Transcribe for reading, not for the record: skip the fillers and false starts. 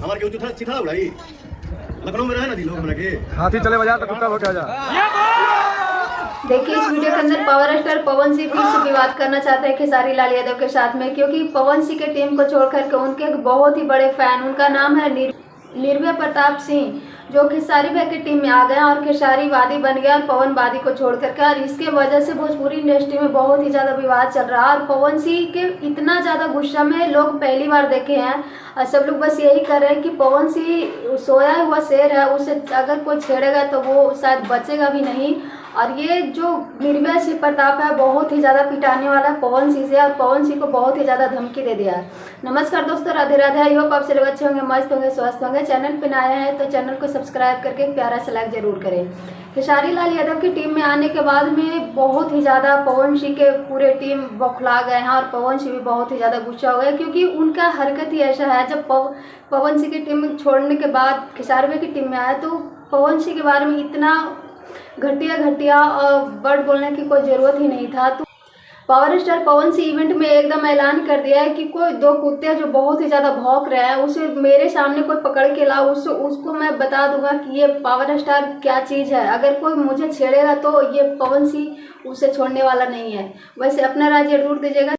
हमारे के उचित चिथा उड़ाई लखनऊ में रहे ना लोग हमरा के हाथी चले बाजार तो कुत्ता हो जा। देखिए इस वीडियो के अंदर पावर स्टार पवन सिंह फिर से विवाद करना चाहते हैं खेसारी लाल यादव के साथ में, क्योंकि पवन सिंह के टीम को छोड़कर के उनके एक बहुत ही बड़े फैन, उनका नाम है निर्भय प्रताप सिंह, जो खेसारी भाई की टीम में आ गए और खेसारी वादी बन गया और पवन वादी को छोड़ करके, और इसके वजह से भोजपुरी इंडस्ट्री में बहुत ही ज़्यादा विवाद चल रहा है। और पवन सिंह के इतना ज़्यादा गुस्सा में लोग पहली बार देखे हैं और सब लोग बस यही कर रहे हैं कि पवन सिंह सोया हुआ शेर है, उसे अगर कोई छेड़ेगा तो वो शायद बचेगा भी नहीं। और ये जो निर्भय सिंह प्रताप है बहुत ही ज़्यादा पिटाने वाला है पवन सिंह से, और पवन सिंह को बहुत ही ज़्यादा धमकी दे दिया है। नमस्कार दोस्तों, राधे राधे। आई होप आप से लोग अच्छे होंगे, मस्त होंगे, स्वस्थ होंगे। चैनल पर नए हैं तो चैनल को सब्सक्राइब करके एक प्यारा सा लाइक जरूर करें। खेसारी लाल यादव की टीम में आने के बाद में बहुत ही ज़्यादा पवन सिंह के पूरे टीम बौखला गए हैं और पवन सिंह भी बहुत ही ज़्यादा गुस्सा हो गए, क्योंकि उनका हरकत ही ऐसा है। जब पवन सिंह की टीम छोड़ने के बाद खेसारी भाई की टीम में आया तो पवन सिंह के बारे में इतना घटिया और वर्ड बोलने की कोई ज़रूरत ही नहीं था। तो power star Pawan Singh event में एकदम ऐलान कर दिया है कि कोई दो कुत्ते जो बहुत ही ज़्यादा भौंक रहे हैं उसे मेरे सामने कोई पकड़ के लाओ, उसको मैं बता दूंगा कि ये पावर स्टार क्या चीज़ है। अगर कोई मुझे छेड़ेगा तो ये पवन सिंह उसे छोड़ने वाला नहीं है। वैसे अपना राय जरूर दीजिएगा।